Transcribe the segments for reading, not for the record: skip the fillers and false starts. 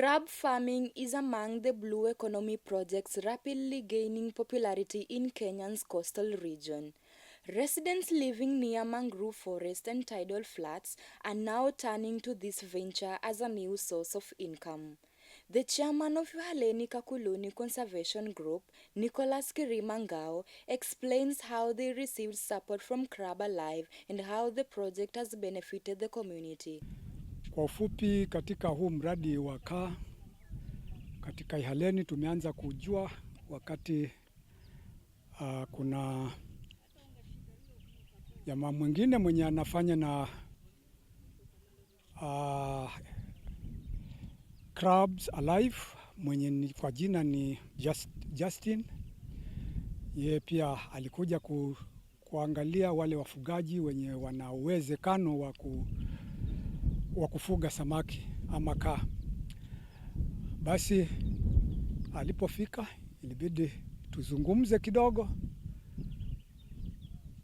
Crab farming is among the blue economy projects rapidly gaining popularity in Kenya's coastal region. Residents living near mangrove forest and tidal flats are now turning to this venture as a new source of income. The chairman of Yuhaleni Kakuluni Conservation Group, Nicholas Kirimangao, explains how they received support from Crab Alive and how the project has benefited the community. Kwa ufupi, katika huu mradi wa kaa katika Yuhaleni tumeanza kujua wakati kuna jamaa mwingine mwenye anafanya na Crabs Alive mwenye kwa jina ni Justin. Yeye pia alikuja kuangalia wale wafugaji wenye wana uwezekano wa kufuga samaki ama kaa. Basi alipofika ilibidi tuzungumze kidogo,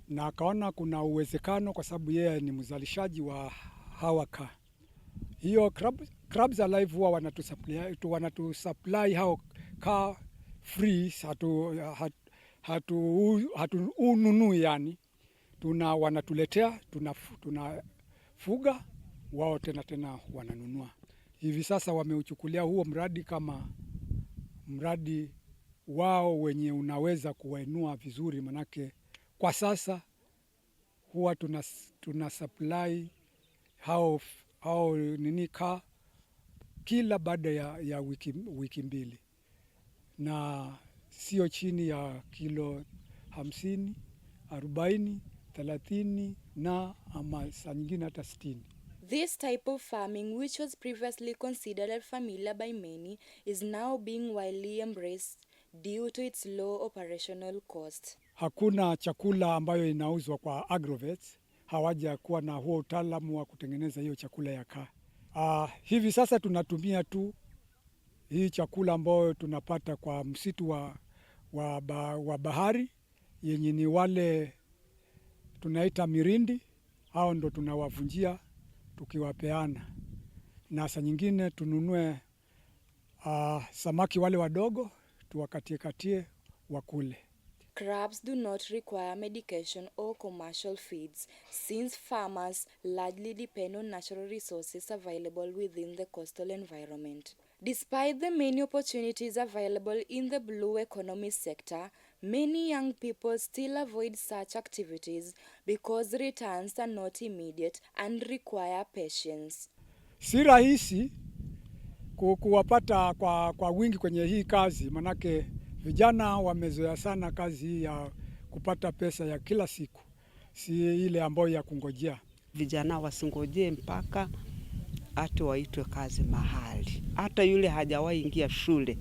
na akaona kuna uwezekano kwa sababu yeye ni mzalishaji wa hawa kaa. Hiyo Crabs Alive huwa wanatusupply hao kaa free, ununui yani. Wanatuletea, tunafuga, wao tena wananunua. Hivi sasa wameuchukulia huo mradi kama mradi wao wenye unaweza kuwainua vizuri, manake kwa sasa huwa tuna supply hao kaa kila baada ya wiki mbili, na sio chini ya kilo 50, 40, 30 na ama saa nyingine hata 60. This type of farming, which was previously considered unfamiliar by many, is now being widely embraced due to its low operational cost. Hakuna chakula ambayo inauzwa kwa agrovets hawaja kuwa na huo utaalamu wa kutengeneza hiyo chakula ya kaa. Hivi sasa tunatumia tu hii chakula ambayo tunapata kwa msitu wa bahari yenye ni wale tunaita mirindi, hao ndo tunawavunjia tukiwapeana, na saa nyingine tununue samaki wale wadogo tuwakatie wakule. Crabs do not require medication or commercial feeds, since farmers largely depend on natural resources available within the coastal environment. Despite the many opportunities available in the blue economy sector, many young people still avoid such activities because returns are not immediate and require patience. Si rahisi kuwapata kwa wingi kwenye hii kazi, manake vijana wamezoea sana kazi hii ya kupata pesa ya kila siku, si ile ambayo ya kungojea. Vijana wasingojee mpaka hata waitwe kazi mahali. Hata yule hajawahi ingia shule.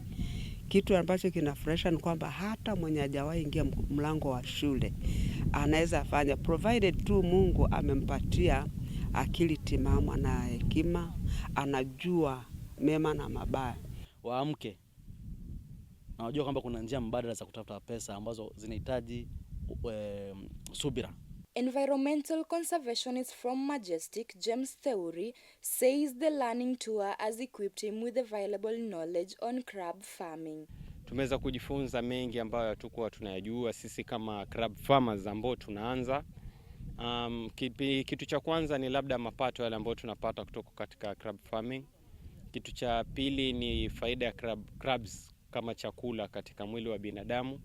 Kitu ambacho kinafurahisha ni kwamba hata mwenye hajawahi ingia mlango wa shule anaweza fanya, provided tu Mungu amempatia akili timamu na hekima, anajua mema na mabaya. Waamke na wajua kwamba kuna njia mbadala za kutafuta pesa ambazo zinahitaji subira. Environmental conservationist from Majestic, James Theory, says the learning tour has equipped him with available knowledge on crab farming. Tumeweza kujifunza mengi ambayo hatukuwa tunayajua sisi kama crab farmers ambao tunaanza. Kitu cha kwanza ni labda mapato yale ambayo tunapata kutoka katika crab farming. Kitu cha pili ni faida ya crabs kama chakula katika mwili wa binadamu.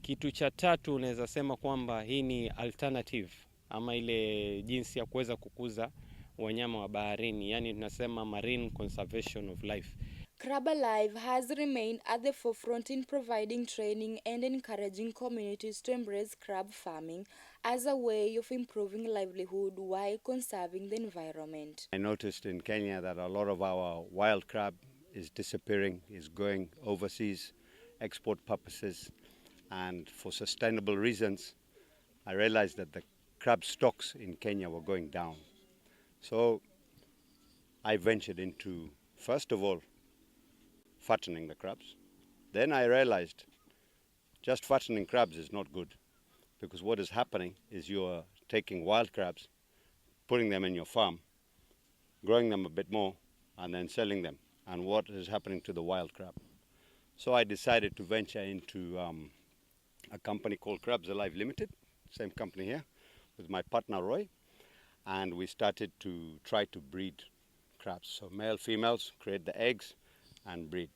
Kitu cha tatu unaweza sema kwamba hii ni alternative ama ile jinsi ya kuweza kukuza wanyama wa baharini, yani tunasema marine conservation of life. Crab Alive has remained at the forefront in providing training and encouraging communities to embrace crab farming as a way of improving livelihood while conserving the environment. I noticed in Kenya that a lot of our wild crab is disappearing, is going overseas, export purposes, and for sustainable reasons. I realized that the crab stocks in Kenya were going down. So I ventured into, first of all, fattening the crabs. Then I realized just fattening crabs is not good, because what is happening is you are taking wild crabs, putting them in your farm, growing them a bit more, and then selling them. and what is happening to the wild crab. So I decided to venture into a company called Crabs Alive Limited, same company here, with my partner Roy, and we started to try to breed crabs. So male, females, create the eggs and breed.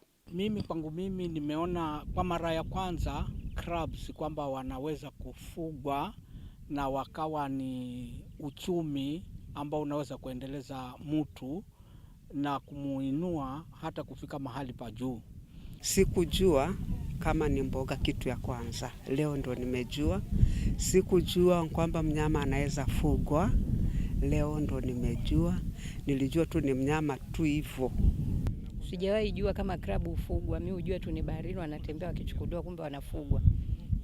Kwangu mimi nimeona kwa mara ya kwanza crabs kwamba wanaweza kufugwa na wakawa ni uchumi ambao unaweza kuendeleza mtu na kumuinua hata kufika mahali pa juu. Sikujua kama ni mboga kitu ya kwanza. Leo ndo nimejua. Sikujua kwamba mnyama anaweza fugwa. Leo ndo nimejua. Nilijua tu ni mnyama tu hivyo. Sijawahi jua kama krabu hufugwa. Mimi hujua tu ni baharini wanatembea wakichukuliwa, kumbe wanafugwa.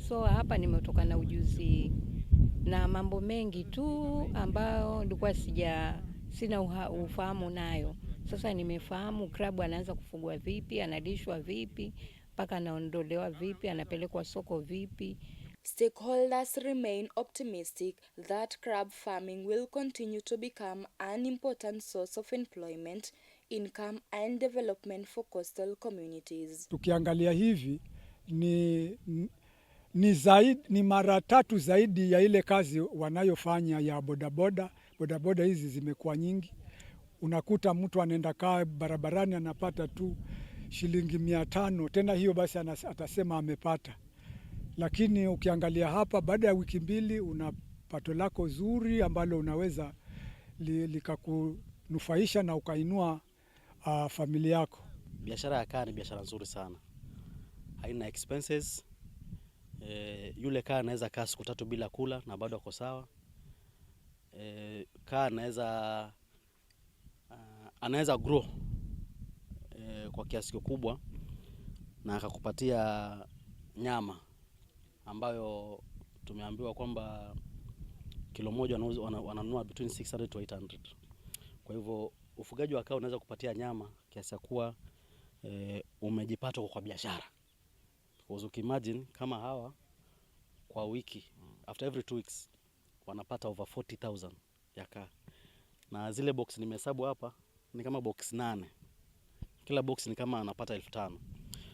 So hapa nimetoka na ujuzi na mambo mengi tu ambao nilikuwa sina ufahamu nayo. Sasa nimefahamu krabu anaanza kufugwa vipi, analishwa vipi, mpaka anaondolewa vipi, anapelekwa soko vipi. Stakeholders remain optimistic that crab farming will continue to become an important source of employment, income and development for coastal communities. Tukiangalia hivi ni mara 3 zaidi ya ile kazi wanayofanya ya bodaboda. Bodaboda hizi zimekuwa nyingi. Unakuta mtu anaenda kaa barabarani anapata tu shilingi 500, tena hiyo basi atasema amepata. Lakini ukiangalia hapa, baada ya wiki 2 una pato lako zuri ambalo unaweza likakunufaisha na ukainua familia yako. Biashara ya kaa ni biashara nzuri sana, haina expenses. Yule kaa anaweza kaa siku 3 bila kula na bado ako sawa. Kaa anaweza grow kwa kiasi kikubwa na akakupatia nyama ambayo tumeambiwa kwamba kilo moja wananunua between 600 to 800. Kwa hivyo ufugaji wa kaa unaweza kupatia nyama kiasi kuwa umejipata kwa biashara. Ukimagine kama hawa kwa wiki, after every 2 weeks wanapata over 40,000 ya kaa. Na zile box nimehesabu hapa ni kama box 8. Kila box ni kama anapata 5,000.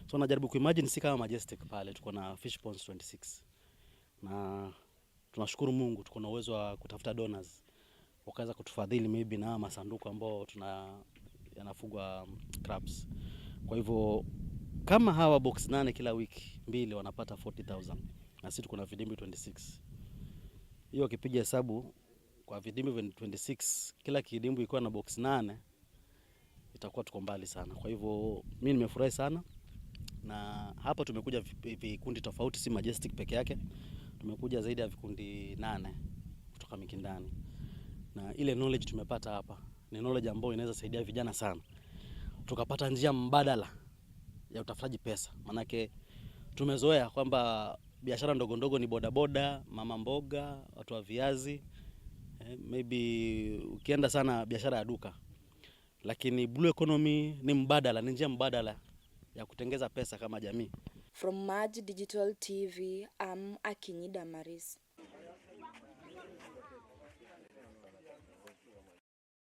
So najaribu kuimagine si kama Majestic pale tuko na fish ponds 26. Na tunashukuru Mungu tuko na uwezo wa kutafuta donors wakaanza kutufadhili maybe na masanduku ambao yanafugwa crabs. Kwa hivyo kama hawa box 8 kila wiki 2 wanapata 40,000 na sisi tuko na vidimbi 26. Hiyo kipiga hesabu kwa vidimbi 26, kila kidimbi ikiwa na box 8 itakuwa tuko mbali sana. Kwa hivyo mimi nimefurahi sana, na hapa tumekuja vikundi tofauti, si Majestic peke yake. Tumekuja zaidi ya vikundi 8 kutoka Mikindani. Na ile knowledge tumepata hapa ni knowledge ambayo inaweza saidia vijana sana. Tukapata njia mbadala ya utafutaji pesa. Manake tumezoea kwamba biashara ndogo ndogo ni bodaboda, mama mboga, watu wa viazi, maybe ukienda sana biashara ya duka. Lakini blue economy ni mbadala, ni njia mbadala ya kutengeza pesa kama jamii. From Maj Digital TV, I'm Akinyi Damaris.